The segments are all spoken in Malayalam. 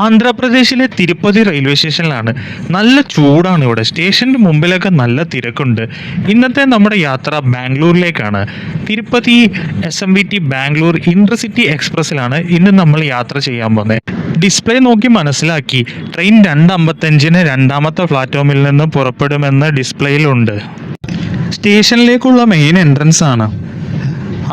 ആന്ധ്രാപ്രദേശിലെ തിരുപ്പതി റെയിൽവേ സ്റ്റേഷനിലാണ്. നല്ല ചൂടാണ് ഇവിടെ. സ്റ്റേഷന്റെ മുമ്പിലൊക്കെ നല്ല തിരക്കുണ്ട്. ഇന്നത്തെ നമ്മുടെ യാത്ര ബാംഗ്ലൂരിലേക്കാണ്. തിരുപ്പതി SMVT ബാംഗ്ലൂർ ഇന്റർസിറ്റി എക്സ്പ്രസ്സിലാണ് ഇന്ന് നമ്മൾ യാത്ര ചെയ്യാൻ പോകുന്നത്. ഡിസ്പ്ലേ നോക്കി മനസ്സിലാക്കി. ട്രെയിൻ 2:55-ന് രണ്ടാമത്തെ പ്ലാറ്റ്ഫോമിൽ നിന്ന് പുറപ്പെടുമെന്ന് ഡിസ്പ്ലേയിലുണ്ട്. സ്റ്റേഷനിലേക്കുള്ള മെയിൻ എൻട്രൻസ് ആണ്.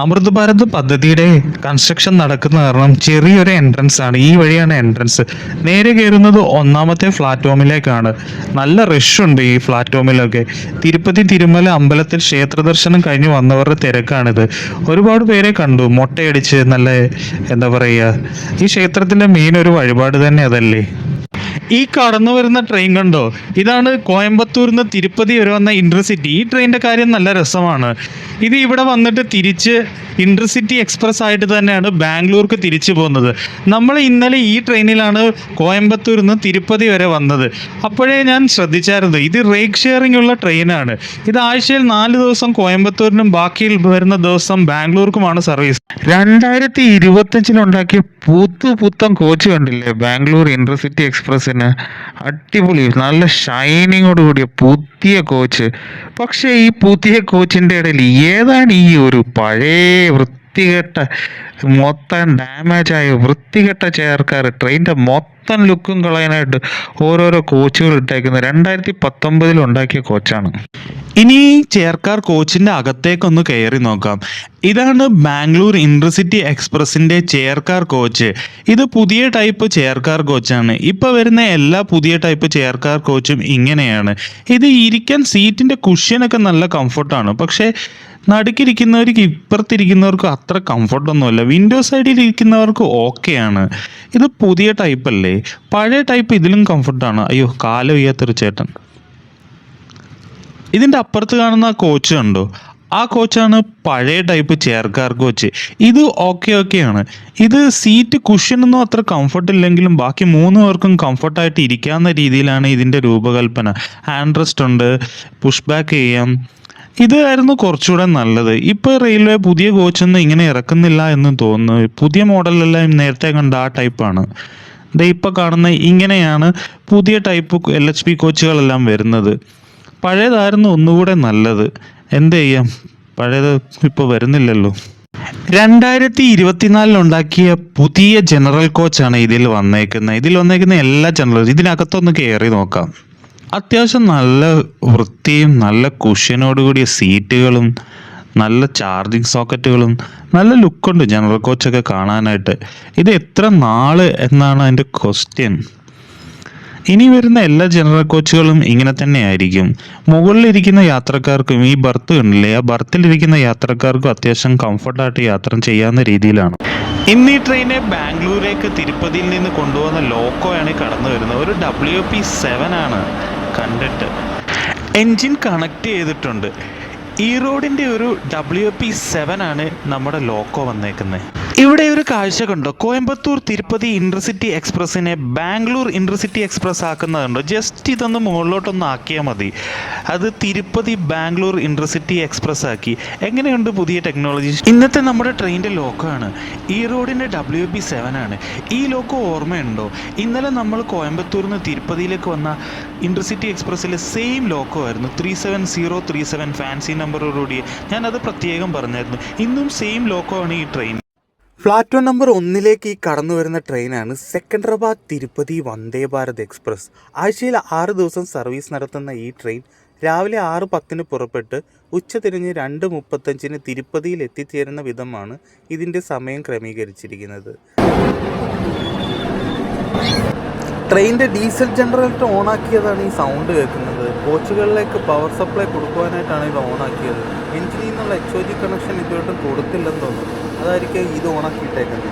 അമൃത് ഭാരത് പദ്ധതിയുടെ കൺസ്ട്രക്ഷൻ നടക്കുന്ന കാരണം ചെറിയൊരു എൻട്രൻസ് ആണ്. ഈ വഴിയാണ് എൻട്രൻസ്. നേരെ കയറുന്നത് ഒന്നാമത്തെ പ്ലാറ്റ്ഫോമിലേക്കാണ്. നല്ല റഷ് ഉണ്ട് ഈ പ്ലാറ്റ്ഫോമിലൊക്കെ. തിരുപ്പതി തിരുമല അമ്പലത്തിൽ ക്ഷേത്ര ദർശനം കഴിഞ്ഞ് വന്നവരുടെ തിരക്കാണിത്. ഒരുപാട് പേരെ കണ്ടു മൊട്ടയടിച്ച്. നല്ല എന്താ പറയുക, ഈ ക്ഷേത്രത്തിൻ്റെ മെയിൻ ഒരു വഴിപാട് തന്നെ അതല്ലേ. ഈ കടന്നു വരുന്ന ട്രെയിൻ കണ്ടോ? ഇതാണ് കോയമ്പത്തൂരിൽ നിന്ന് തിരുപ്പതി വരെ വന്ന ഇന്റർസിറ്റി. ഈ ട്രെയിനിൻ്റെ കാര്യം നല്ല രസമാണ്. ഇത് ഇവിടെ വന്നിട്ട് തിരിച്ച് ഇന്റർസിറ്റി എക്സ്പ്രസ് ആയിട്ട് തന്നെയാണ് ബാംഗ്ലൂർക്ക് തിരിച്ചു പോകുന്നത്. നമ്മൾ ഇന്നലെ ഈ ട്രെയിനിലാണ് കോയമ്പത്തൂരിൽ നിന്ന് തിരുപ്പതി വരെ വന്നത്. അപ്പോഴേ ഞാൻ ശ്രദ്ധിച്ചായിരുന്നു, ഇത് റേക്ക് ഷെയറിംഗ് ഉള്ള ട്രെയിനാണ്. ഇത് ആഴ്ചയിൽ 4 ദിവസം കോയമ്പത്തൂരിനും ബാക്കി വരുന്ന ദിവസം ബാംഗ്ലൂർക്കുമാണ് സർവീസ്. 2025 പുത്തൻ കോച്ച് കണ്ടില്ലേ ബാംഗ്ലൂർ ഇന്റർസിറ്റി എക്സ്പ്രസ്സിന്? അടിപൊളി, നല്ല ഷൈനിങ്ങോട് കൂടിയ പുതിയ കോച്ച്. പക്ഷേ ഈ പുതിയ കോച്ചിൻ്റെ ഇടയിൽ ഏതാണ് ഈ ഒരു പഴയ വൃത്തികെട്ട, മൊത്തം ഡാമേജായ വൃത്തികെട്ട ചെയർക്കാർ? ട്രെയിനിൻ്റെ മൊത്തം ലുക്കും കളയാനായിട്ട് ഓരോരോ കോച്ചുകൾ ഇട്ടേക്കുന്നത് 2019 ഉണ്ടാക്കിയ കോച്ചാണ്. ഇനി ചെയർക്കാർ കോച്ചിൻ്റെ അകത്തേക്കൊന്ന് കയറി നോക്കാം. ഇതാണ് ബാംഗ്ലൂർ ഇന്റർസിറ്റി എക്സ്പ്രസിൻ്റെ ചെയർക്കാർ കോച്ച്. ഇത് പുതിയ ടൈപ്പ് ചെയർക്കാർ കോച്ചാണ്. ഇപ്പോൾ വരുന്ന എല്ലാ പുതിയ ടൈപ്പ് ചെയർക്കാർ കോച്ചും ഇങ്ങനെയാണ്. ഇത് ഇരിക്കാൻ സീറ്റിൻ്റെ കുഷ്യനൊക്കെ നല്ല കംഫർട്ടാണ്. പക്ഷേ നടുക്കിരിക്കുന്നവർക്ക് ഇപ്പുറത്തിരിക്കുന്നവർക്ക് അത്ര കംഫർട്ടൊന്നുമല്ല. വിൻഡോ സൈഡിൽ ഇരിക്കുന്നവർക്ക് ഓക്കെയാണ്. ഇത് പുതിയ ടൈപ്പ് അല്ലേ. പഴയ ടൈപ്പ് ഇതിലും കംഫർട്ടാണ്. അയ്യോ, കാല് വയ്യാത്തൊരു ചേട്ടൻ. ഇതിൻ്റെ അപ്പുറത്ത് കാണുന്ന ആ കോച്ച് കണ്ടോ? ആ കോച്ചാണ് പഴയ ടൈപ്പ് ചെയർക്കാർ കോച്ച്. ഇത് ഓക്കെയാണ്. ഇത് സീറ്റ് കുഷ്യനൊന്നും അത്ര കംഫർട്ട് ഇല്ലെങ്കിലും ബാക്കി 3 പേർക്കും കംഫർട്ടായിട്ട് ഇരിക്കാവുന്ന രീതിയിലാണ് ഇതിൻ്റെ രൂപകൽപ്പന. ഹാൻഡ് റെസ്റ്റ് ഉണ്ട്, പുഷ് ബാക്ക് ചെയ്യാം. ഇതായിരുന്നു കുറച്ചുകൂടെ നല്ലത്. ഇപ്പോൾ റെയിൽവേ പുതിയ കോച്ചൊന്നും ഇങ്ങനെ ഇറക്കുന്നില്ല എന്ന് തോന്നുന്നു. പുതിയ മോഡലെല്ലാം നേരത്തെ കണ്ട ആ ടൈപ്പാണ്. ഇപ്പോൾ കാണുന്ന ഇങ്ങനെയാണ് പുതിയ ടൈപ്പ് LHP കോച്ചുകളെല്ലാം വരുന്നത്. പഴയതായിരുന്നു ഒന്നുകൂടെ നല്ലത്. എന്ത് ചെയ്യാം, പഴയത് ഇപ്പോൾ വരുന്നില്ലല്ലോ. 2024 ഉണ്ടാക്കിയ പുതിയ ജനറൽ കോച്ചാണ് ഇതിൽ വന്നേക്കുന്ന എല്ലാ ജനറൽ. ഇതിനകത്തൊന്ന് കയറി നോക്കാം. അത്യാവശ്യം നല്ല വൃത്തിയും നല്ല കുഷ്യനോടുകൂടിയ സീറ്റുകളും നല്ല ചാർജിങ് സോക്കറ്റുകളും നല്ല ലുക്കുണ്ട് ജനറൽ കോച്ചൊക്കെ കാണാനായിട്ട്. ഇത് എത്ര നാള് എന്നാണ് അതിൻ്റെ ക്വസ്റ്റ്യൻ. ഇനി വരുന്ന എല്ലാ ജനറൽ കോച്ചുകളും ഇങ്ങനെ തന്നെ ആയിരിക്കും. മുകളിലിരിക്കുന്ന യാത്രക്കാർക്കും ഈ ബർത്ത് കണ്ടില്ലേ, ആ ബർത്തിലിരിക്കുന്ന യാത്രക്കാർക്കും അത്യാവശ്യം കംഫർട്ടായിട്ട് യാത്ര ചെയ്യാവുന്ന രീതിയിലാണ്. ഇന്ന് ഈ ട്രെയിനെ ബാംഗ്ലൂരേക്ക് തിരുപ്പതിയിൽ നിന്ന് കൊണ്ടുപോകുന്ന ലോക്കോയാണ് കടന്നു വരുന്നത്. ഒരു WP7 ആണ് കണ്ടിട്ട്. എൻജിൻ കണക്ട് ചെയ്തിട്ടുണ്ട്. ഈ റോഡിൻ്റെ ഒരു WP7 ആണ് നമ്മുടെ ലോക്കോ വന്നേക്കുന്നത്. ഇവിടെ ഒരു കാഴ്ച കണ്ടോ? കോയമ്പത്തൂർ തിരുപ്പതി ഇന്റർസിറ്റി എക്സ്പ്രസ്സിനെ ബാംഗ്ലൂർ ഇന്റർസിറ്റി എക്സ്പ്രസ് ആക്കുന്നതുണ്ടോ? ജസ്റ്റ് ഇതൊന്ന് മുകളിലോട്ടൊന്ന് ആക്കിയാൽ മതി. അത് തിരുപ്പതി ബാംഗ്ലൂർ ഇന്റർസിറ്റി എക്സ്പ്രസ് ആക്കി. എങ്ങനെയുണ്ട് പുതിയ ടെക്നോളജി? ഇന്നത്തെ നമ്മുടെ ട്രെയിനിൻ്റെ ലോക്കോ ആണ്. ഈ റോഡിൻ്റെ WP7 ആണ്. ഈ ലോക്കോ ഓർമ്മയുണ്ടോ? ഇന്നലെ നമ്മൾ കോയമ്പത്തൂരിൽ നിന്ന് തിരുപ്പതിയിലേക്ക് വന്ന ഇന്റർസിറ്റി എക്സ്പ്രസ്സിലെ സെയിം ലോക്കോ ആയിരുന്നു. 37037 ഫാൻസി നമ്പറോടുകൂടി. ഞാനത് പ്രത്യേകം പറഞ്ഞായിരുന്നു. ഇന്നും സെയിം ലോക്കോ ആണ് ഈ ട്രെയിൻ. പ്ലാറ്റ്ഫോം നമ്പർ 1 ഈ കടന്നു വരുന്ന ട്രെയിനാണ് സെക്കൻഡറാബാദ് തിരുപ്പതി വന്ദേ ഭാരത് എക്സ്പ്രസ്. ആഴ്ചയിൽ 6 ദിവസം സർവീസ് നടത്തുന്ന ഈ ട്രെയിൻ രാവിലെ 6:10 പുറപ്പെട്ട് ഉച്ചതിരിഞ്ഞ് 2:35 തിരുപ്പതിയിൽ എത്തിച്ചേരുന്ന വിധമാണ് ഇതിൻ്റെ സമയം ക്രമീകരിച്ചിരിക്കുന്നത്. ട്രെയിനിൻ്റെ ഡീസൽ ജനറേറ്റർ ഓണാക്കിയതാണ് ഈ സൗണ്ട് കേൾക്കുന്നത്. കോച്ചുകളിലേക്ക് പവർ സപ്ലൈ കൊടുക്കുവാനായിട്ടാണ് ഇത് ഓണാക്കിയത്. എഞ്ചിനിൽ നിന്നുള്ള HOG കണക്ഷൻ ഇതുവരെ കൊടുത്തില്ലെന്ന് തോന്നുന്നു. അതായിരിക്കും ഇത് ഓണാക്കിയിട്ടേക്കുന്നത്.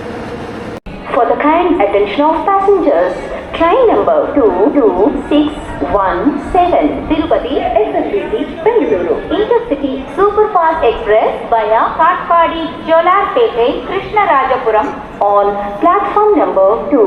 For the kind attention of passengers, train number 22617 Tirupati SMVT Bengaluru Intercity Superfast Express via Katpadi Jolarpete Krishnarajapuram on platform number 2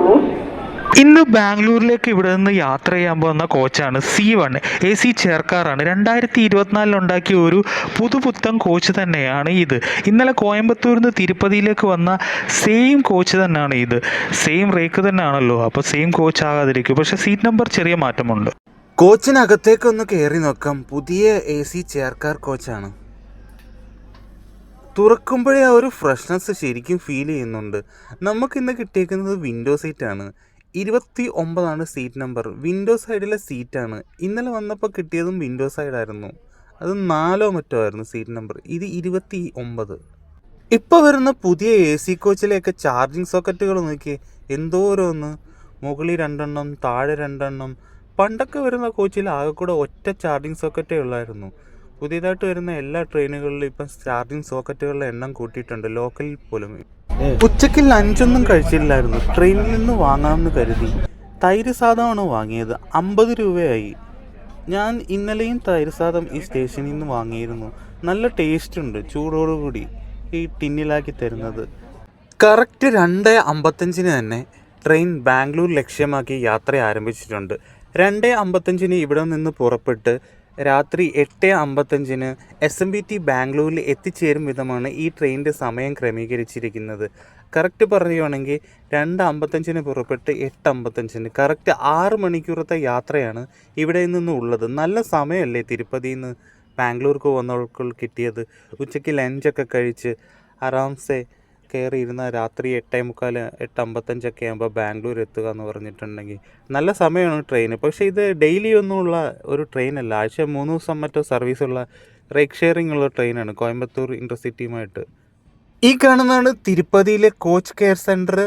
ഇന്ന് ബാംഗ്ലൂരിലേക്ക് ഇവിടെ നിന്ന് യാത്ര ചെയ്യാൻ പോകുന്ന കോച്ചാണ് C1 AC ചേർക്കാറാണ്. 2024 ഉണ്ടാക്കിയ ഒരു പുതുപുത്തൻ കോച്ച് തന്നെയാണ് ഇത്. ഇന്നലെ കോയമ്പത്തൂരിൽ നിന്ന് തിരുപ്പതിയിലേക്ക് വന്ന സെയിം കോച്ച് തന്നെയാണ് ഇത്. സെയിം റേക്ക് തന്നെയാണല്ലോ, അപ്പോൾ സെയിം കോച്ച് ആകാതിരിക്കും. പക്ഷേ സീറ്റ് നമ്പർ ചെറിയ മാറ്റമുണ്ട്. കോച്ചിനകത്തേക്കൊന്ന് കയറി നോക്കാം. പുതിയ AC ചേർക്കാർ കോച്ചാണ്. തുറക്കുമ്പോഴേ ആ ഒരു ഫ്രഷ്നെസ് ശരിക്കും ഫീൽ ചെയ്യുന്നുണ്ട്. നമുക്കിന്ന് കിട്ടിയേക്കുന്നത് വിൻഡോ സീറ്റാണ്. 29 സീറ്റ് നമ്പർ. വിൻഡോ സൈഡിലെ സീറ്റാണ്. ഇന്നലെ വന്നപ്പോൾ കിട്ടിയതും വിൻഡോ സൈഡായിരുന്നു. അത് 4 മറ്റോ ആയിരുന്നു സീറ്റ് നമ്പർ. ഇത് 29. ഇപ്പോൾ വരുന്ന പുതിയ AC കോച്ചിലേക്ക് ചാർജിങ് സോക്കറ്റുകൾ നോക്കിയേ, എന്തോരോന്ന്. മുകളിൽ 2 എണ്ണം, താഴെ 2 എണ്ണം. പണ്ടൊക്കെ വരുന്ന കോച്ചിൽ ആകെ കൂടെ ഒറ്റ ചാർജിങ് സോക്കറ്റേ ഉള്ളായിരുന്നു. പുതിയതായിട്ട് വരുന്ന എല്ലാ ട്രെയിനുകളിലും ഇപ്പം ചാർജിങ് സോക്കറ്റുകളുടെ എണ്ണം കൂട്ടിയിട്ടുണ്ട്, ലോക്കലിൽ പോലും. ഉച്ചയ്ക്ക് ലഞ്ചൊന്നും കഴിച്ചില്ലായിരുന്നു. ട്രെയിനിൽ നിന്ന് വാങ്ങാമെന്ന് കരുതി. തൈര് സാദമാണ് വാങ്ങിയത്. 50 രൂപയായി. ഞാൻ ഇന്നലെയും തൈര് സാദം ഈ സ്റ്റേഷനിൽ നിന്ന് വാങ്ങിയിരുന്നു. നല്ല ടേസ്റ്റ് ഉണ്ട്, ചൂടോടുകൂടി ഈ ടിന്നിലാക്കി തരുന്നത്. കറക്റ്റ് 2:55 തന്നെ ട്രെയിൻ ബാംഗ്ലൂർ ലക്ഷ്യമാക്കി യാത്ര ആരംഭിച്ചിട്ടുണ്ട്. 2:55 ഇവിടെ നിന്ന് പുറപ്പെട്ട് രാത്രി 8:55 SMBT ബാംഗ്ലൂരിൽ എത്തിച്ചേരും വിധമാണ് ഈ ട്രെയിനിൻ്റെ സമയം ക്രമീകരിച്ചിരിക്കുന്നത്. കറക്റ്റ് പറയുകയാണെങ്കിൽ 2:55 പുറപ്പെട്ട് 8:55 കറക്റ്റ് 6 മണിക്കൂറത്തെ യാത്രയാണ് ഇവിടെ നിന്ന് ഉള്ളത്. നല്ല സമയമല്ലേ തിരുപ്പതിയിൽ നിന്ന് ബാംഗ്ലൂർക്ക് വന്നവർക്ക് കിട്ടിയത്. ഉച്ചയ്ക്ക് ലഞ്ചൊക്കെ കഴിച്ച് ആറാംസെ കയറി ഇരുന്ന രാത്രി 8:45 8:55 ആകുമ്പോൾ ബാംഗ്ലൂർ എത്തുക എന്ന് പറഞ്ഞിട്ടുണ്ടെങ്കിൽ നല്ല സമയമാണ് ട്രെയിന്. പക്ഷേ ഇത് ഡെയിലി ഒന്നുമുള്ള ഒരു ട്രെയിനല്ല. ആഴ്ച 3 ദിവസം മറ്റോ സർവീസുള്ള റൈഡ് ഷെയറിംഗ് ഉള്ള ട്രെയിനാണ് കോയമ്പത്തൂർ ഇൻ്റർസിറ്റിയുമായിട്ട്. ഈ കാണുന്നതാണ് തിരുപ്പതിയിലെ കോച്ച് കെയർ സെൻറ്റർ.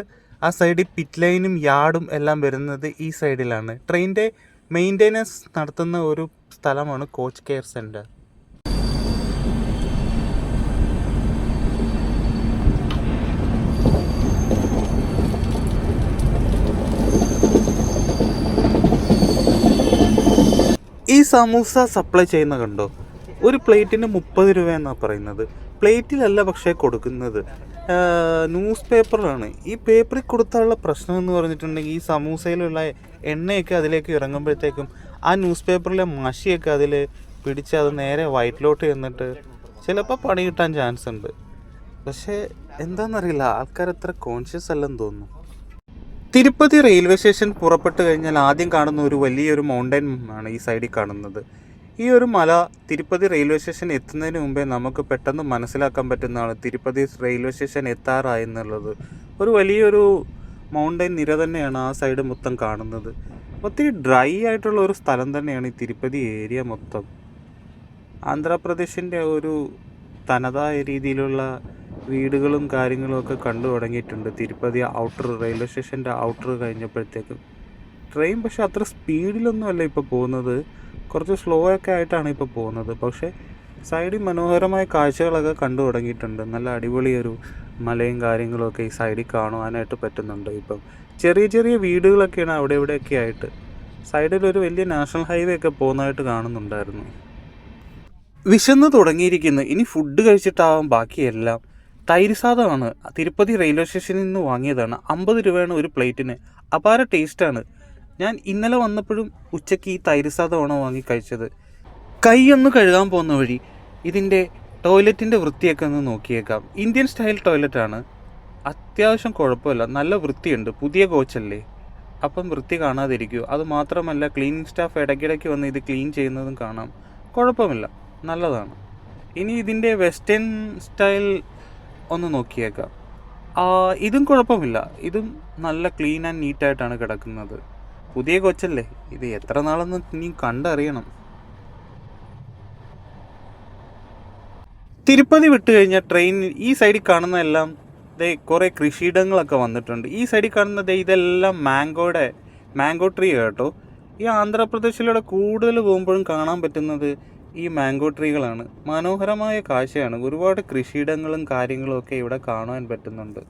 ആ സൈഡിൽ പിറ്റ് ലൈനും യാർഡും എല്ലാം വരുന്നത് ഈ സൈഡിലാണ്. ട്രെയിനിൻ്റെ മെയിൻ്റെനൻസ് നടത്തുന്ന ഒരു സ്ഥലമാണ് കോച്ച് കെയർ സെൻറ്റർ. ഈ സമൂസ സപ്ലൈ ചെയ്യുന്ന കണ്ടോ, ഒരു പ്ലേറ്റിന് 30 രൂപ എന്നാണ് പറയുന്നത്. പ്ലേറ്റിലല്ല പക്ഷേ കൊടുക്കുന്നത്, ന്യൂസ് പേപ്പറിലാണ്. ഈ പേപ്പറിൽ കൊടുത്താലുള്ള പ്രശ്നം എന്ന് പറഞ്ഞിട്ടുണ്ടെങ്കിൽ ഈ സമൂസയിലുള്ള എണ്ണയൊക്കെ അതിലേക്ക് ഇറങ്ങുമ്പോഴത്തേക്കും ആ ന്യൂസ് പേപ്പറിലെ മഷിയൊക്കെ അതിൽ പിടിച്ച് അത് നേരെ വയറ്റിലോട്ട് ചെന്നിട്ട് ചിലപ്പോൾ പണി കിട്ടാൻ ചാൻസ് ഉണ്ട്. പക്ഷേ എന്താണെന്നറിയില്ല, ആൾക്കാർ അത്ര കോൺഷ്യസ് അല്ലെന്ന് തോന്നുന്നു. തിരുപ്പതി റെയിൽവേ സ്റ്റേഷൻ പുറപ്പെട്ട് കഴിഞ്ഞാൽ ആദ്യം കാണുന്ന ഒരു വലിയൊരു മൗണ്ടൻ ആണ് ഈ സൈഡിൽ കാണുന്നത്. ഈ ഒരു മല തിരുപ്പതി റെയിൽവേ സ്റ്റേഷൻ എത്തുന്നതിന് മുമ്പേ നമുക്ക് പെട്ടെന്ന് മനസ്സിലാക്കാൻ പറ്റുന്നതാണ് തിരുപ്പതി റെയിൽവേ സ്റ്റേഷൻ എത്താറായെന്നുള്ളത്. ഒരു വലിയൊരു മൗണ്ടൻ നിര തന്നെയാണ് ആ സൈഡ് മൊത്തം കാണുന്നത്. ഒത്തിരി ഡ്രൈ ആയിട്ടുള്ള ഒരു സ്ഥലം തന്നെയാണ് ഈ തിരുപ്പതി ഏരിയ മൊത്തം. ആന്ധ്രാപ്രദേശിൻ്റെ ഒരു തനതായ രീതിയിലുള്ള വീടുകളും കാര്യങ്ങളും ഒക്കെ കണ്ടു തുടങ്ങിയിട്ടുണ്ട് തിരുപ്പതി ഔട്ടർ റെയിൽവേ സ്റ്റേഷൻ്റെ ഔട്ടർ കഴിഞ്ഞപ്പോഴത്തേക്കും. ട്രെയിൻ പക്ഷേ അത്ര സ്പീഡിലൊന്നുമല്ല ഇപ്പോൾ പോകുന്നത്, കുറച്ച് സ്ലോ ഒക്കെ ആയിട്ടാണ് ഇപ്പോൾ പോകുന്നത്. പക്ഷേ സൈഡിൽ മനോഹരമായ കാഴ്ചകളൊക്കെ കണ്ടു തുടങ്ങിയിട്ടുണ്ട്. നല്ല അടിപൊളിയൊരു മലയും കാര്യങ്ങളുമൊക്കെ ഈ സൈഡിൽ കാണുവാനായിട്ട് പറ്റുന്നുണ്ട്. ഇപ്പം ചെറിയ ചെറിയ വീടുകളൊക്കെയാണ് അവിടെ ഇവിടെയൊക്കെ ആയിട്ട്. സൈഡിലൊരു വലിയ നാഷണൽ ഹൈവേ ഒക്കെ പോകുന്നതായിട്ട് കാണുന്നുണ്ടായിരുന്നു. വിശന്ന് തുടങ്ങിയിരിക്കുന്നു. ഇനി ഫുഡ് കഴിച്ചിട്ടാവാം ബാക്കിയെല്ലാം. തൈര് സാദമാണ് തിരുപ്പതി റെയിൽവേ സ്റ്റേഷനിൽ നിന്ന് വാങ്ങിയതാണ്. 50 രൂപയാണ് ഒരു പ്ലേറ്റിന്. അപാര ടേസ്റ്റാണ്. ഞാൻ ഇന്നലെ വന്നപ്പോഴും ഉച്ചയ്ക്ക് ഈ തൈര് സാദമാണ് വാങ്ങി കഴിച്ചത്. കൈ ഒന്ന് കഴുകാൻ പോകുന്ന വഴി ഇതിൻ്റെ ടോയ്ലറ്റിൻ്റെ വൃത്തിയൊക്കെ ഒന്ന് നോക്കിയേക്കാം. Indian style ടോയ്ലറ്റാണ്. അത്യാവശ്യം കുഴപ്പമില്ല, നല്ല വൃത്തിയുണ്ട്. പുതിയ കോച്ചല്ലേ, അപ്പം വൃത്തി കാണാതിരിക്കുമോ. അതുമാത്രമല്ല ക്ലീനിങ് സ്റ്റാഫ് ഇടയ്ക്കിടയ്ക്ക് വന്ന് ഇത് ക്ലീൻ ചെയ്യുന്നതും കാണാം. കുഴപ്പമില്ല, നല്ലതാണ്. ഇനി ഇതിൻ്റെ വെസ്റ്റേൺ സ്റ്റൈൽ ഒന്ന് നോക്കിയേക്കാം. ഇതും കുഴപ്പമില്ല. ഇതും നല്ല ക്ലീൻ ആൻഡ് നീറ്റായിട്ടാണ് കിടക്കുന്നത്. പുതിയ കോച്ചല്ലേ, ഇത് എത്ര നാളെന്ന് നീ കണ്ടറിയണം. തിരുപ്പതി വിട്ട് കഴിഞ്ഞാൽ ട്രെയിനിൽ ഈ സൈഡിൽ കാണുന്ന എല്ലാം കുറേ കൃഷിയിടങ്ങളൊക്കെ വന്നിട്ടുണ്ട്. ഈ സൈഡിൽ കാണുന്നത് ഇതെല്ലാം മാംഗോ ട്രീ കേട്ടോ. ഈ ആന്ധ്രാപ്രദേശിലൂടെ കൂടുതൽ പോകുമ്പോഴും കാണാൻ പറ്റുന്നത് ഈ മാംഗോ ട്രീകളാണ്. മനോഹരമായ കാഴ്ചയാണ്. ഒരുപാട് കൃഷിയിടങ്ങളും കാര്യങ്ങളും ഒക്കെ ഇവിടെ കാണാൻ പറ്റുന്നുണ്ട്.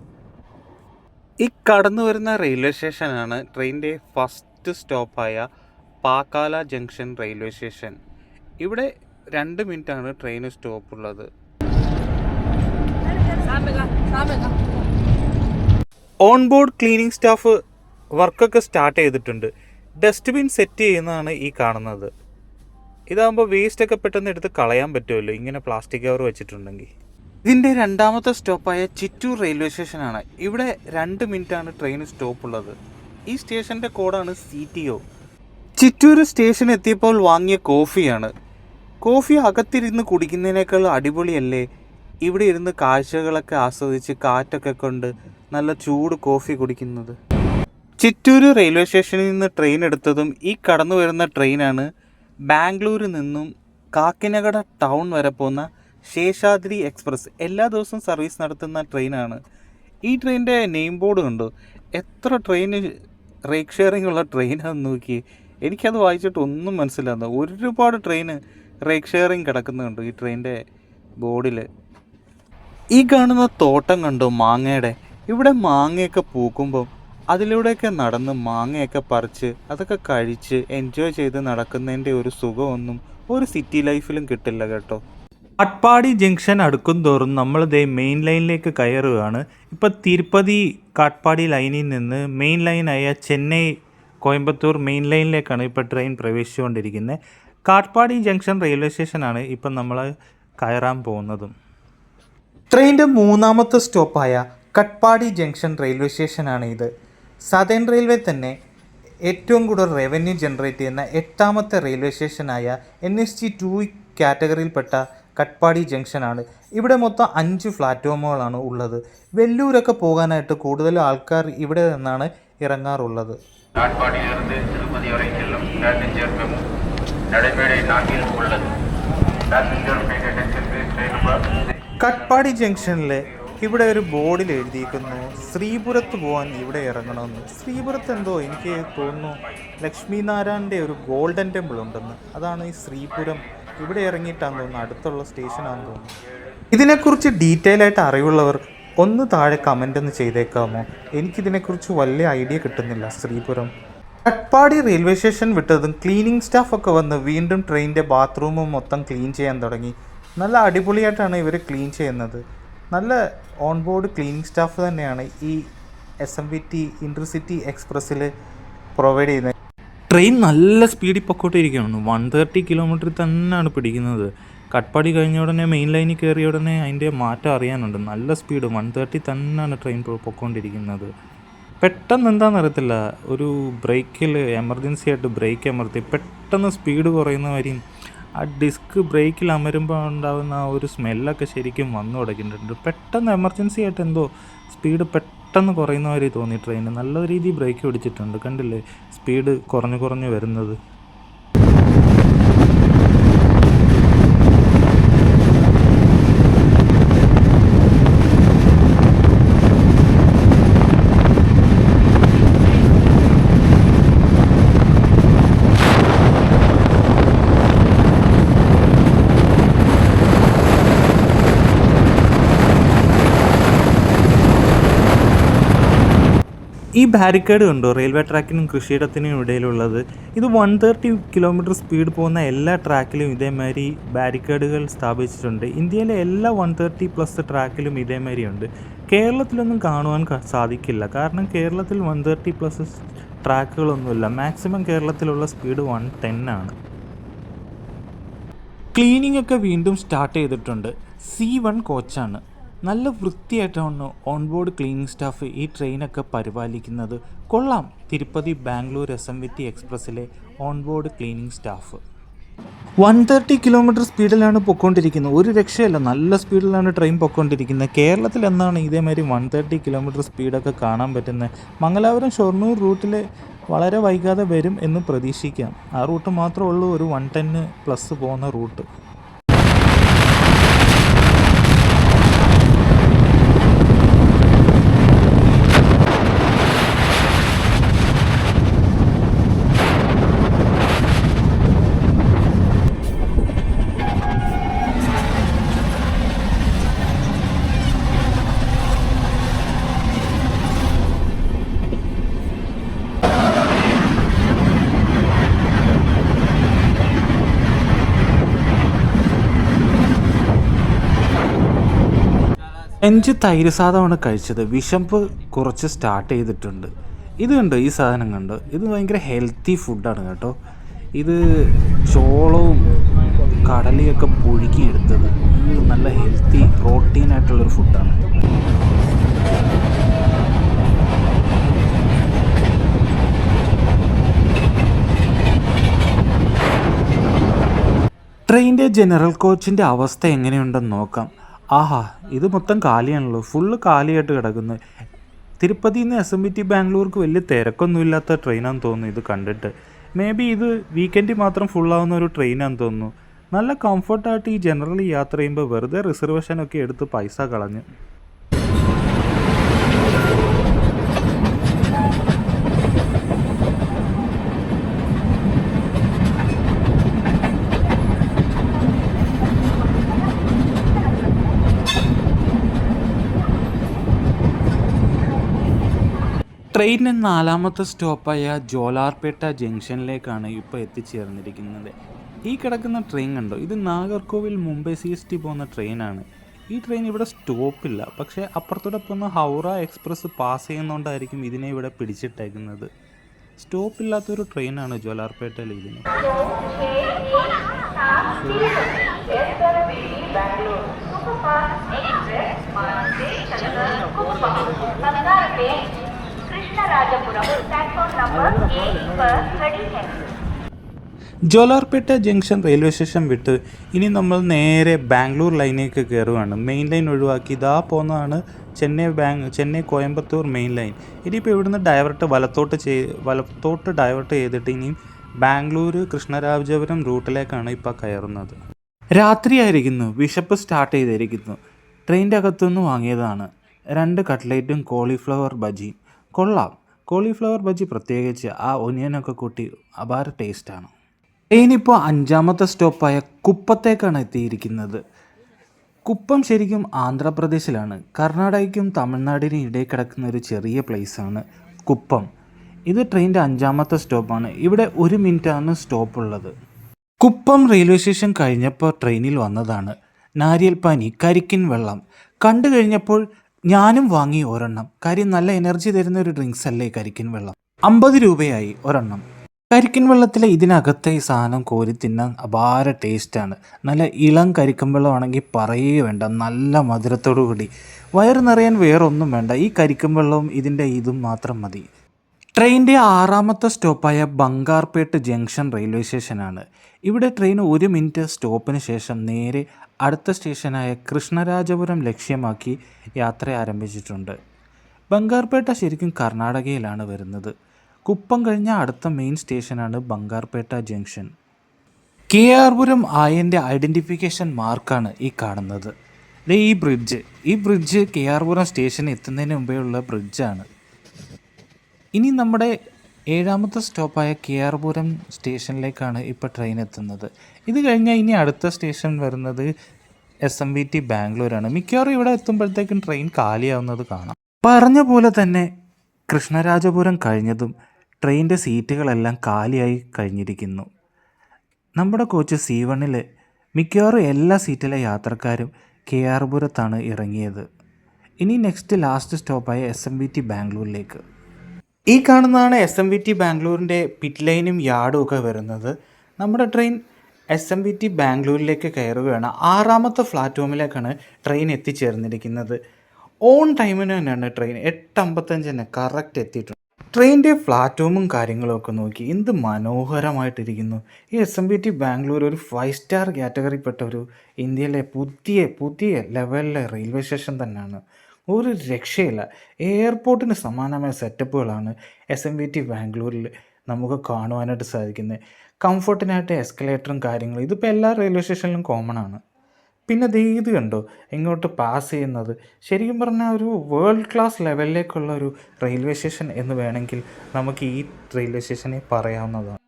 ഈ കടന്നു വരുന്ന റെയിൽവേ സ്റ്റേഷനാണ് ട്രെയിനിൻ്റെ ഫസ്റ്റ് സ്റ്റോപ്പായ പാക്കാല ജംഗ്ഷൻ റെയിൽവേ സ്റ്റേഷൻ. ഇവിടെ 2 മിനിറ്റാണ് ട്രെയിന് സ്റ്റോപ്പുള്ളത്. ഓൺ ബോർഡ് ക്ലീനിങ് സ്റ്റാഫ് വർക്കൊക്കെ സ്റ്റാർട്ട് ചെയ്തിട്ടുണ്ട്. ഡസ്റ്റ്ബിൻ സെറ്റ് ചെയ്യുന്നതാണ് ഈ കാണുന്നത്. ഇതാകുമ്പോൾ വേസ്റ്റൊക്കെ പെട്ടെന്ന് എടുത്ത് കളയാൻ പറ്റുമല്ലോ ഇങ്ങനെ പ്ലാസ്റ്റിക് കവർ വെച്ചിട്ടുണ്ടെങ്കിൽ. ഇതിൻ്റെ രണ്ടാമത്തെ സ്റ്റോപ്പായ ചിറ്റൂർ റെയിൽവേ സ്റ്റേഷനാണ്. ഇവിടെ 2 മിനിറ്റാണ് ട്രെയിൻ സ്റ്റോപ്പ് ഉള്ളത്. ഈ സ്റ്റേഷൻ്റെ കോഡാണ് CTO. ചിറ്റൂർ സ്റ്റേഷൻ എത്തിയപ്പോൾ വാങ്ങിയ കോഫിയാണ്. കോഫി അകത്തിരുന്ന് കുടിക്കുന്നതിനേക്കാൾ അടിപൊളിയല്ലേ ഇവിടെ ഇരുന്ന് കാഴ്ചകളൊക്കെ ആസ്വദിച്ച് കാറ്റൊക്കെ കൊണ്ട് നല്ല ചൂട് കോഫി കുടിക്കുന്നത്. ചിറ്റൂർ റെയിൽവേ സ്റ്റേഷനിൽ നിന്ന് ട്രെയിൻ എടുത്തതും ഈ കടന്നു വരുന്ന ട്രെയിനാണ് ബാംഗ്ലൂരിൽ നിന്നും കാക്കിനഗഡ ടൗൺ വരെ പോകുന്ന ശേഷാദ്രി എക്സ്പ്രസ്. എല്ലാ ദിവസവും സർവീസ് നടത്തുന്ന ട്രെയിനാണ്. ഈ ട്രെയിനിൻ്റെ നെയിം ബോർഡ് കണ്ടോ, എത്ര ട്രെയിന് റേക്ക് ഷെയറിംഗ് ഉള്ള ട്രെയിനാണെന്ന് നോക്കി. എനിക്കത് വായിച്ചിട്ട് ഒന്നും മനസ്സിലാകുന്നു. ഒരുപാട് ട്രെയിന് റേക്ക് ഷെയറിംഗ് കിടക്കുന്നുണ്ട് ഈ ട്രെയിനിൻ്റെ ബോർഡിൽ. ഈ കാണുന്ന തോട്ടം കണ്ടോ മാങ്ങയുടെ. ഇവിടെ മാങ്ങയൊക്കെ പൂക്കുമ്പം അതിലൂടെയൊക്കെ നടന്ന് മാങ്ങയൊക്കെ പറിച്ച് അതൊക്കെ കഴിച്ച് എൻജോയ് ചെയ്ത് നടക്കുന്നതിൻ്റെ ഒരു സുഖമൊന്നും ഒരു സിറ്റി ലൈഫിലും കിട്ടില്ല കേട്ടോ. കാട്ട്പാടി ജംഗ്ഷൻ അടുക്കും തോറും നമ്മൾ മെയിൻ ലൈനിലേക്ക് കയറുകയാണ്. ഇപ്പോൾ തിരുപ്പതി കാട്ട്പാടി ലൈനിൽ നിന്ന് മെയിൻ ലൈനായ ചെന്നൈ കോയമ്പത്തൂർ മെയിൻ ലൈനിലേക്കാണ് ഇപ്പോൾ ട്രെയിൻ പ്രവേശിച്ചുകൊണ്ടിരിക്കുന്നത്. കാട്ട്പാടി ജംഗ്ഷൻ റെയിൽവേ സ്റ്റേഷനാണ് ഇപ്പം നമ്മൾ കയറാൻ പോകുന്നതും. ട്രെയിനിൻ്റെ മൂന്നാമത്തെ സ്റ്റോപ്പായ കട്ട്പാടി ജംഗ്ഷൻ റെയിൽവേ സ്റ്റേഷനാണ് ഇത്. സദേൺ റെയിൽവേ തന്നെ ഏറ്റവും കൂടുതൽ റവന്യൂ ജനറേറ്റ് ചെയ്യുന്ന 8ാമത്തെ റെയിൽവേ സ്റ്റേഷനായ NSG2 കാറ്റഗറിയിൽപ്പെട്ട കട്ട്പാടി ജംഗ്ഷനാണ്. ഇവിടെ മൊത്തം 5 പ്ലാറ്റ്ഫോമുകളാണ് ഉള്ളത്. വെല്ലൂരൊക്കെ പോകാനായിട്ട് കൂടുതൽ ആൾക്കാർ ഇവിടെ നിന്നാണ് ഇറങ്ങാറുള്ളത്. காட்பாடியிலிருந்து திருப்பதி வரை செல்லும் பேசஞ்சர் மெமு நடைமேடை 4 உள்ளது. Passenger pay attention please. Train number Katpadi ജംഗ്ഷനിൽ ഇവിടെ ഒരു ബോർഡിൽ എഴുതിയിരിക്കുന്നു ശ്രീപുരത്ത് പോകാൻ ഇവിടെ ഇറങ്ങണമെന്ന്. ശ്രീപുരത്ത് എന്തോ എനിക്ക് തോന്നുന്നു ലക്ഷ്മിനാരായണൻ്റെ ഒരു ഗോൾഡൻ ടെമ്പിൾ ഉണ്ടെന്ന്. അതാണ് ഈ ശ്രീപുരം. ഇവിടെ ഇറങ്ങിയിട്ടാന്ന് തോന്നുന്നു അടുത്തുള്ള സ്റ്റേഷനാണെന്ന് തോന്നുന്നു. ഇതിനെക്കുറിച്ച് ഡീറ്റെയിൽ ആയിട്ട് അറിവുള്ളവർ ഒന്ന് താഴെ കമൻ്റ് ഒന്ന് ചെയ്തേക്കാമോ? എനിക്കിതിനെക്കുറിച്ച് വലിയ ഐഡിയ കിട്ടുന്നില്ല. ശ്രീപുരം കട്ട്പാടി റെയിൽവേ സ്റ്റേഷൻ വിട്ടതും ക്ലീനിങ് സ്റ്റാഫൊക്കെ വന്ന് വീണ്ടും ട്രെയിനിൻ്റെ ബാത്റൂമും മൊത്തം ക്ലീൻ ചെയ്യാൻ തുടങ്ങി. നല്ല അടിപൊളിയായിട്ടാണ് ഇവർ ക്ലീൻ ചെയ്യുന്നത്. നല്ല ഓൺ ബോർഡ് ക്ലീനിങ് സ്റ്റാഫ് തന്നെയാണ് ഈ SMVT ഇൻ്റർസിറ്റി എക്സ്പ്രസ്സിൽ പ്രൊവൈഡ് ചെയ്യുന്നത്. ട്രെയിൻ നല്ല സ്പീഡിൽ പൊക്കോട്ടിരിക്കുകയാണ്. 130 കിലോമീറ്റർ തന്നെയാണ് പിടിക്കുന്നത്. കട്ട്പാടി കഴിഞ്ഞ ഉടനെ മെയിൻ ലൈനിൽ കയറിയ ഉടനെ അതിൻ്റെ മാറ്റം അറിയാനുണ്ട്. നല്ല സ്പീഡ് 130 തന്നെയാണ് ട്രെയിൻ പൊക്കോണ്ടിരിക്കുന്നത്. പെട്ടെന്ന് എന്താണെന്ന് അറിയത്തില്ല, ഒരു ബ്രേക്കിൽ എമർജൻസി ആയിട്ട് ബ്രേക്ക് അമർത്തി പെട്ടെന്ന് സ്പീഡ് കുറയുന്ന വരെയും ആ ഡിസ്ക് ബ്രേക്കിൽ അമരുമ്പോൾ ഉണ്ടാകുന്ന ആ ഒരു സ്മെല്ലൊക്കെ ശരിക്കും വന്നു തുടങ്ങിയിട്ടുണ്ട്. പെട്ടെന്ന് എമർജൻസി ആയിട്ട് എന്തോ സ്പീഡ് പെട്ടെന്ന് കുറയുന്ന വരെ തോന്നി. ട്രെയിന് നല്ല രീതിയിൽ ബ്രേക്ക് പിടിച്ചിട്ടുണ്ട്. കണ്ടില്ലേ സ്പീഡ് കുറഞ്ഞു വരുന്നത്. ഈ ബാരിക്കേഡ് കണ്ടോ, റെയിൽവേ ട്രാക്കിനും കൃഷിയിടത്തിനും ഇടയിലുള്ളത്. ഇത് 130 കിലോമീറ്റർ സ്പീഡ് പോകുന്ന എല്ലാ ട്രാക്കിലും ഇതേമാതിരി ബാരിക്കേഡുകൾ സ്ഥാപിച്ചിട്ടുണ്ട്. ഇന്ത്യയിലെ എല്ലാ 130+ ട്രാക്കിലും ഇതേമാതിരി ഉണ്ട്. കേരളത്തിലൊന്നും കാണുവാൻ സാധിക്കില്ല. കാരണം കേരളത്തിൽ 130+ ട്രാക്കുകളൊന്നുമില്ല. മാക്സിമം കേരളത്തിലുള്ള സ്പീഡ് 110 ആണ്. ക്ലീനിങ് ഒക്കെ വീണ്ടും സ്റ്റാർട്ട് ചെയ്തിട്ടുണ്ട്. C1 കോച്ചാണ്. നല്ല വൃത്തിയായിട്ടാണ് ഓൺബോർഡ് ക്ലീനിങ് സ്റ്റാഫ് ഈ ട്രെയിനൊക്കെ പരിപാലിക്കുന്നത്. കൊള്ളാം. തിരുപ്പതി ബാംഗ്ലൂർ SMVT എക്സ്പ്രസ്സിലെ ഓൺബോർഡ് ക്ലീനിങ് സ്റ്റാഫ് 130 കിലോമീറ്റർ സ്പീഡിലാണ് പൊയ്ക്കൊണ്ടിരിക്കുന്നത്. ഒരു രക്ഷയല്ല, നല്ല സ്പീഡിലാണ് ട്രെയിൻ പൊയ്ക്കൊണ്ടിരിക്കുന്നത്. കേരളത്തിൽ എന്നാണ് ഇതേമാതിരി 130 കിലോമീറ്റർ സ്പീഡൊക്കെ കാണാൻ പറ്റുന്നത്? മംഗലാപുരം ഷൊർണൂർ റൂട്ടിൽ വളരെ വൈകാതെ വരും എന്ന് പ്രതീക്ഷിക്കാം. ആ റൂട്ട് മാത്രമേ ഉള്ളൂ ഒരു 110+ പോകുന്ന റൂട്ട്. ലഞ്ച് തൈര് സാധമാണ് കഴിച്ചത്. വിശപ്പ് കുറച്ച് സ്റ്റാർട്ട് ചെയ്തിട്ടുണ്ട്. ഇത് കണ്ടോ, ഈ സാധനം കണ്ടോ, ഇത് ഭയങ്കര ഹെൽത്തി ഫുഡാണ് കേട്ടോ. ഇത് ചോളവും കടലയൊക്കെ പുഴുങ്ങിയെടുത്തത്, ഇത് നല്ല ഹെൽത്തി പ്രോട്ടീനായിട്ടുള്ളൊരു ഫുഡാണ്. ട്രെയിനിൻ്റെ ജനറൽ കോച്ചിൻ്റെ അവസ്ഥ എങ്ങനെയുണ്ടെന്ന് നോക്കാം. ആഹാ, ഇത് മൊത്തം കാലിയാണല്ലോ, ഫുള്ള് കാലിയായിട്ട് കിടക്കുന്നത്. തിരുപ്പതിയിൽ നിന്ന് SMBT ബാംഗ്ലൂർക്ക് വലിയ തിരക്കൊന്നുമില്ലാത്ത ട്രെയിനാണെന്ന് തോന്നുന്നു ഇത് കണ്ടിട്ട്. മേ ബി ഇത് വീക്കെൻഡിൽ മാത്രം ഫുള്ളാവുന്ന ഒരു ട്രെയിനാണെന്ന് തോന്നുന്നു. നല്ല കംഫർട്ടായിട്ട് ഈ ജനറൽ യാത്ര ചെയ്യുമ്പോൾ വെറുതെ റിസർവേഷനൊക്കെ എടുത്ത് പൈസ കളഞ്ഞ്. ട്രെയിനിന് 4ാമത്തെ സ്റ്റോപ്പായ ജോലാർപേട്ട ജംഗ്ഷനിലേക്കാണ് ഇപ്പോൾ എത്തിച്ചേർന്നിരിക്കുന്നത്. ഈ കിടക്കുന്ന ട്രെയിൻ കണ്ടോ, ഇത് നാഗർകോവിൽ മുംബൈ CST പോകുന്ന ട്രെയിനാണ്. ഈ ട്രെയിൻ ഇവിടെ സ്റ്റോപ്പില്ല, പക്ഷേ അപ്പുറത്തൂടെ പോകുന്ന ഹൗറ എക്സ്പ്രസ് പാസ് ചെയ്യുന്നതുകൊണ്ടായിരിക്കും ഇതിനെ ഇവിടെ പിടിച്ചിട്ടേക്കുന്നത്. സ്റ്റോപ്പില്ലാത്തൊരു ട്രെയിനാണ് ജോലാർപേട്ടയിൽ ഇതിന്. ജോലാർപേട്ട ജംഗ്ഷൻ റെയിൽവേ സ്റ്റേഷൻ വിട്ട് ഇനി നമ്മൾ നേരെ ബാംഗ്ലൂർ ലൈനിലേക്ക് കയറുകയാണ്. മെയിൻ ലൈൻ ഒഴിവാക്കി ഇതാ പോകുന്നതാണ് ചെന്നൈ കോയമ്പത്തൂർ മെയിൻ ലൈൻ. ഇനിയിപ്പോൾ ഇവിടുന്ന് വലത്തോട്ട് ഡൈവേർട്ട് ചെയ്തിട്ട് ഇനിയും ബാംഗ്ലൂർ കൃഷ്ണരാജപുരം റൂട്ടിലേക്കാണ് ഇപ്പോൾ കയറുന്നത്. രാത്രിയായിരിക്കുന്നു, വിശപ്പ് സ്റ്റാർട്ട് ചെയ്തിരിക്കുന്നു. ട്രെയിനിൻ്റെ അകത്തുനിന്ന് വാങ്ങിയതാണ് 2 കട്ട്ലേറ്റും കോളിഫ്ലവർ ബജിയും. കൊള്ളാം, കോളിഫ്ലവർ ബജി പ്രത്യേകിച്ച് ആ ഒനിയനൊക്കെ കൂട്ടി അപാര ടേസ്റ്റാണ്. ട്രെയിനിപ്പോൾ 5ാമത്തെ സ്റ്റോപ്പായ കുപ്പത്തേക്കാണ് എത്തിയിരിക്കുന്നത്. കുപ്പം ശരിക്കും ആന്ധ്രാപ്രദേശിലാണ്. കർണാടകയ്ക്കും തമിഴ്നാടിനും ഇടയിൽ കിടക്കുന്ന ഒരു ചെറിയ പ്ലേസാണ് കുപ്പം. ഇത് ട്രെയിനിൻ്റെ 5ാമത്തെ സ്റ്റോപ്പാണ്. ഇവിടെ 1 മിനിറ്റാണ് സ്റ്റോപ്പുള്ളത്. കുപ്പം റെയിൽവേ സ്റ്റേഷൻ കഴിഞ്ഞപ്പോൾ ട്രെയിനിൽ വന്നതാണ് നാരിയൽപ്പാനി കരിക്കിൻ വെള്ളം. കണ്ടു കഴിഞ്ഞപ്പോൾ ഞാനും വാങ്ങി ഒരെണ്ണം. കാര്യം നല്ല എനർജി തരുന്ന ഒരു ഡ്രിങ്ക്സ് അല്ലേ കരിക്കിൻ വെള്ളം. 50 രൂപയായി ഒരെണ്ണം. കരിക്കിൻ വെള്ളത്തിലെ ഇതിനകത്തെ ഈ സാധനം കോരി തിന്നാൻ അപാര ടേസ്റ്റാണ്. നല്ല ഇളം കരിക്കൻ വെള്ളമാണെങ്കിൽ പറയുകയേ വേണ്ട, നല്ല മധുരത്തോടു കൂടി. വയറ് നിറയാൻ വേറെ ഒന്നും വേണ്ട, ഈ കരിക്കൻ വെള്ളവും ഇതിൻ്റെ ഇതും മാത്രം മതി. ട്രെയിനിൻ്റെ 6ാമത്തെ സ്റ്റോപ്പായ ബംഗാർപേട്ട് ജംഗ്ഷൻ റെയിൽവേ സ്റ്റേഷനാണ്. ഇവിടെ ട്രെയിൻ 1 മിനിറ്റ് സ്റ്റോപ്പിന് ശേഷം നേരെ അടുത്ത സ്റ്റേഷനായ കൃഷ്ണരാജപുരം ലക്ഷ്യമാക്കി യാത്ര ആരംഭിച്ചിട്ടുണ്ട്. ബംഗാർപേട്ട ശരിക്കും കർണാടകയിലാണ് വരുന്നത്. കുപ്പം കഴിഞ്ഞ അടുത്ത മെയിൻ സ്റ്റേഷനാണ് ബംഗാർപേട്ട ജംഗ്ഷൻ. KR പുരം ആയൻ്റെ ഐഡൻറ്റിഫിക്കേഷൻ മാർക്കാണ് ഈ കാണുന്നത്. ഈ ബ്രിഡ്ജ് KR പുരം സ്റ്റേഷനിൽ എത്തുന്നതിന് മുമ്പേ ഉള്ള ബ്രിഡ്ജാണ്. ഇനി നമ്മുടെ 7ാമത്തെ സ്റ്റോപ്പായ KR പുരം സ്റ്റേഷനിലേക്കാണ് ഇപ്പോൾ ട്രെയിൻ എത്തുന്നത്. ഇത് കഴിഞ്ഞാൽ ഇനി അടുത്ത സ്റ്റേഷൻ വരുന്നത് SMBT ബാംഗ്ലൂരാണ്. മിക്കവാറും ഇവിടെ എത്തുമ്പോഴത്തേക്കും ട്രെയിൻ കാലിയാവുന്നത് കാണാം. പറഞ്ഞ പോലെ തന്നെ കൃഷ്ണരാജപുരം കഴിഞ്ഞതും ട്രെയിനിൻ്റെ സീറ്റുകളെല്ലാം കാലിയായി കഴിഞ്ഞിരിക്കുന്നു. നമ്മുടെ കോച്ച് C1 മിക്കവാറും എല്ലാ സീറ്റിലെ യാത്രക്കാരും KR പുരത്താണ് ഇറങ്ങിയത്. ഇനി ലാസ്റ്റ് സ്റ്റോപ്പായ SMBT ബാംഗ്ലൂരിലേക്ക്. ഈ കാണുന്നതാണ് SMBT ബാംഗ്ലൂരിൻ്റെ പിറ്റ് ലൈനും യാർഡും ഒക്കെ വരുന്നത്. നമ്മുടെ ട്രെയിൻ SMBT ബാംഗ്ലൂരിലേക്ക് കയറുകയാണ്. 6ാമത്തെ പ്ലാറ്റ്ഫോമിലേക്കാണ് ട്രെയിൻ എത്തിച്ചേർന്നിരിക്കുന്നത്. ഓൺ ടൈമിന് തന്നെയാണ് ട്രെയിൻ 8:55 കറക്റ്റ് എത്തിയിട്ടുണ്ട്. ട്രെയിനിൻ്റെ പ്ലാറ്റ്ഫോമും കാര്യങ്ങളും ഒക്കെ നോക്കി എന്ത് മനോഹരമായിട്ടിരിക്കുന്നു. ഈ SMBT ബാംഗ്ലൂർ ഒരു 5 സ്റ്റാർ കാറ്റഗറിപ്പെട്ട ഒരു ഇന്ത്യയിലെ പുതിയ ലെവലിലെ റെയിൽവേ സ്റ്റേഷൻ തന്നെയാണ്. ഒരു രക്ഷയില്ല. എയർപോർട്ടിന് സമാനമായ സെറ്റപ്പുകളാണ് SMBT ബാംഗ്ലൂരിൽ നമുക്ക് കാണുവാനായിട്ട് സാധിക്കുന്നത്. കംഫർട്ടിനായിട്ട് എസ്കലേറ്ററും കാര്യങ്ങളും ഇതിപ്പോൾ എല്ലാ റെയിൽവേ സ്റ്റേഷനിലും കോമൺ ആണ്. പിന്നെ ഇത് കണ്ടോ ഇങ്ങോട്ട് പാസ് ചെയ്യുന്നത്. ശരിക്കും പറഞ്ഞാൽ ഒരു വേൾഡ് ക്ലാസ് ലെവലിലേക്കുള്ള ഒരു റെയിൽവേ സ്റ്റേഷൻ എന്ന് വേണമെങ്കിൽ നമുക്ക് ഈ റെയിൽവേ സ്റ്റേഷനെ പറയാവുന്നതാണ്.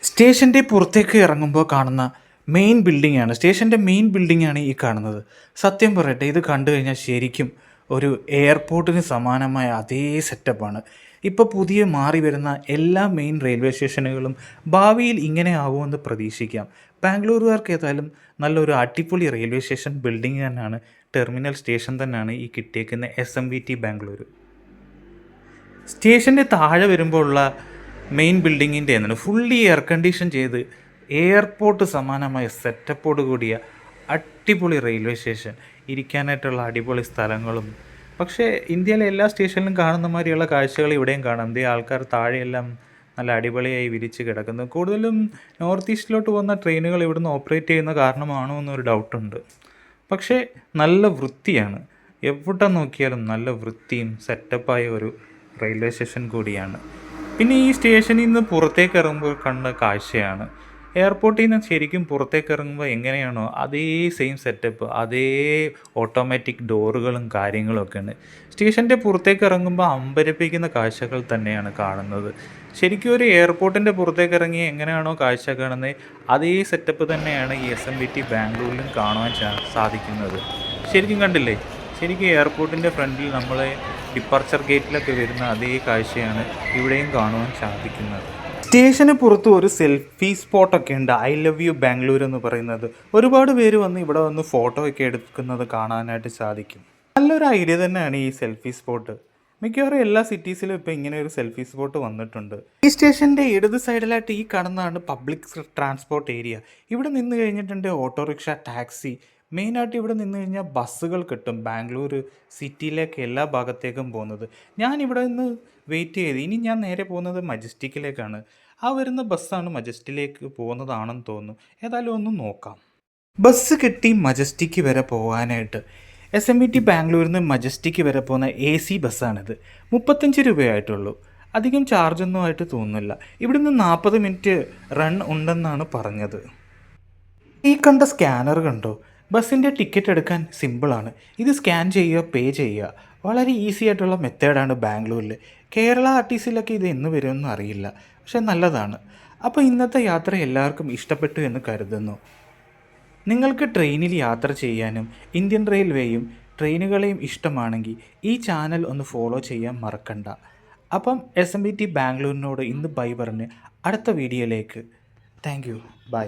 സ്റ്റേഷൻ്റെ പുറത്തേക്ക് ഇറങ്ങുമ്പോൾ കാണുന്ന സ്റ്റേഷൻ്റെ മെയിൻ ബിൽഡിങ്ങാണ് ഈ കാണുന്നത്. സത്യം പറയട്ടെ, ഇത് കണ്ടു കഴിഞ്ഞാൽ ശരിക്കും ഒരു എയർപോർട്ടിന് സമാനമായ അതേ സെറ്റപ്പാണ്. ഇപ്പോൾ പുതിയ മാറി വരുന്ന എല്ലാ മെയിൻ റെയിൽവേ സ്റ്റേഷനുകളും ഭാവിയിൽ ഇങ്ങനെ ആവുമെന്ന് പ്രതീക്ഷിക്കാം. ബാംഗ്ലൂരുകാർക്ക് ഏതായാലും നല്ലൊരു അടിപൊളി റെയിൽവേ സ്റ്റേഷൻ ബിൽഡിംഗ് തന്നെയാണ്, ടെർമിനൽ സ്റ്റേഷൻ തന്നെയാണ് ഈ കിട്ടിയേക്കുന്ന SMBT ബാംഗ്ലൂർ. സ്റ്റേഷൻ്റെ താഴെ വരുമ്പോൾ ഉള്ള മെയിൻ ബിൽഡിങ്ങിൻ്റെ എന്നാണ് ഫുള്ളി എയർ കണ്ടീഷൻ ചെയ്ത് എയർപോർട്ട് സമാനമായ സെറ്റപ്പോട് കൂടിയ അടിപൊളി റെയിൽവേ സ്റ്റേഷൻ, ഇരിക്കാനായിട്ടുള്ള അടിപൊളി സ്ഥലങ്ങളും. പക്ഷേ ഇന്ത്യയിലെ എല്ലാ സ്റ്റേഷനിലും കാണുന്ന മാതിരിയുള്ള കാഴ്ചകൾ ഇവിടെയും കാണാം. ദേ ആൾക്കാർ താഴെയെല്ലാം നല്ല അടിപൊളിയായി വിരിച്ച് കിടക്കുന്നു. കൂടുതലും നോർത്ത് ഈസ്റ്റിലോട്ട് പോകുന്ന ട്രെയിനുകൾ ഇവിടുന്ന് ഓപ്പറേറ്റ് ചെയ്യുന്ന കാരണമാണോ എന്നൊരു ഡൗട്ടുണ്ട്. പക്ഷേ നല്ല വൃത്തിയാണ്, എവിടെ നോക്കിയാലും നല്ല വൃത്തിയും സെറ്റപ്പായ ഒരു റെയിൽവേ സ്റ്റേഷൻ കൂടിയാണ്. പിന്നെ ഈ സ്റ്റേഷനിൽ നിന്ന് പുറത്തേക്ക് ഇറങ്ങുമ്പോൾ കണ്ട കാഴ്ചയാണ്, എയർപോർട്ടിൽ നിന്ന് ശരിക്കും പുറത്തേക്ക് ഇറങ്ങുമ്പോൾ എങ്ങനെയാണോ അതേ സെയിം സെറ്റപ്പ്, അതേ ഓട്ടോമാറ്റിക് ഡോറുകളും കാര്യങ്ങളും ഒക്കെ ഉണ്ട്. സ്റ്റേഷൻ്റെ പുറത്തേക്ക് ഇറങ്ങുമ്പോൾ അമ്പരപ്പിക്കുന്ന കാഴ്ചകൾ തന്നെയാണ് കാണുന്നത്. ശരിക്കും ഒരു എയർപോർട്ടിൻ്റെ പുറത്തേക്ക് ഇറങ്ങി എങ്ങനെയാണോ കാഴ്ച കാണുന്നത് അതേ സെറ്റപ്പ് തന്നെയാണ് ഈ SMBT ബാംഗ്ലൂരിലും കാണുവാൻ സാധിക്കുന്നത്. ശരിക്കും കണ്ടില്ലേ, ശരിക്കും എയർപോർട്ടിൻ്റെ ഫ്രണ്ടിൽ നമ്മളെ ഡിപ്പാർച്ചർ ഗേറ്റിലൊക്കെ വരുന്ന അതേ കാഴ്ചയാണ് ഇവിടെയും കാണുവാൻ സാധിക്കുന്നത്. സ്റ്റേഷന് പുറത്ത് ഒരു സെൽഫി സ്പോട്ടൊക്കെ ഉണ്ട്, ഐ ലവ് യു ബാംഗ്ലൂർ എന്ന് പറയുന്നത്. ഒരുപാട് പേര് വന്ന് ഇവിടെ വന്ന് ഫോട്ടോ ഒക്കെ എടുക്കുന്നത് കാണാനായിട്ട് സാധിക്കും. നല്ലൊരു ഐഡിയ തന്നെയാണ് ഈ സെൽഫി സ്പോട്ട്. മിക്കവാറും എല്ലാ സിറ്റീസിലും ഇപ്പോൾ ഇങ്ങനെ ഒരു സെൽഫി സ്പോട്ട് വന്നിട്ടുണ്ട്. ഈ സ്റ്റേഷൻ്റെ ഇടത് സൈഡിലായിട്ട് ഈ കാണുന്നതാണ് പബ്ലിക് ട്രാൻസ്പോർട്ട് ഏരിയ. ഇവിടെ നിന്ന് കഴിഞ്ഞിട്ടുണ്ട് ഓട്ടോറിക്ഷ, ടാക്സി. മെയിനായിട്ട് ഇവിടെ നിന്ന് കഴിഞ്ഞാൽ ബസ്സുകൾ കിട്ടും ബാംഗ്ലൂർ സിറ്റിയിലേക്ക് എല്ലാ ഭാഗത്തേക്കും പോകുന്നത്. ഞാനിവിടെ നിന്ന് വെയിറ്റ് ചെയ്ത് ഇനി ഞാൻ നേരെ പോകുന്നത് മജസ്റ്റിക്കിലേക്കാണ്. ആ വരുന്ന ബസ്സാണ് മജസ്റ്റിക്കിലേക്ക് പോകുന്നതാണെന്ന് തോന്നുന്നു. ഏതായാലും ഒന്ന് നോക്കാം. ബസ് കിട്ടി മജസ്റ്റിക്ക് വരെ പോകാനായിട്ട്. SMBT ബാംഗ്ലൂരിൽ നിന്ന് മജസ്റ്റിക്ക് വരെ പോകുന്ന AC ബസ്സാണിത്. 35 രൂപയായിട്ടുള്ളൂ. അധികം ചാർജൊന്നും ആയിട്ട് തോന്നുന്നില്ല. ഇവിടുന്ന് 40 മിനിറ്റ് റൺ ഉണ്ടെന്നാണ് പറഞ്ഞത്. ഈ കണ്ട സ്കാനർ കണ്ടോ, ബസ്സിൻ്റെ ടിക്കറ്റ് എടുക്കാൻ സിമ്പിളാണ്. ഇത് സ്കാൻ ചെയ്യുക, പേ ചെയ്യുക. വളരെ ഈസി ആയിട്ടുള്ള മെത്തേഡാണ് ബാംഗ്ലൂരിൽ. കേരള RTCയിലൊക്കെ ഇത് എന്ന് വരുമെന്ന് അറിയില്ല, പക്ഷെ നല്ലതാണ്. അപ്പോൾ ഇന്നത്തെ യാത്ര എല്ലാവർക്കും ഇഷ്ടപ്പെട്ടു എന്ന് കരുതുന്നു. നിങ്ങൾക്ക് ട്രെയിനിൽ യാത്ര ചെയ്യാനും ഇന്ത്യൻ റെയിൽവേയും ട്രെയിനുകളെയും ഇഷ്ടമാണെങ്കിൽ ഈ ചാനൽ ഒന്ന് ഫോളോ ചെയ്യാൻ മറക്കണ്ട. അപ്പം SMBT ബാംഗ്ലൂരിനോട് ഇന്ന് ബൈ പറഞ്ഞ് അടുത്ത വീഡിയോയിലേക്ക്. Thank you, by.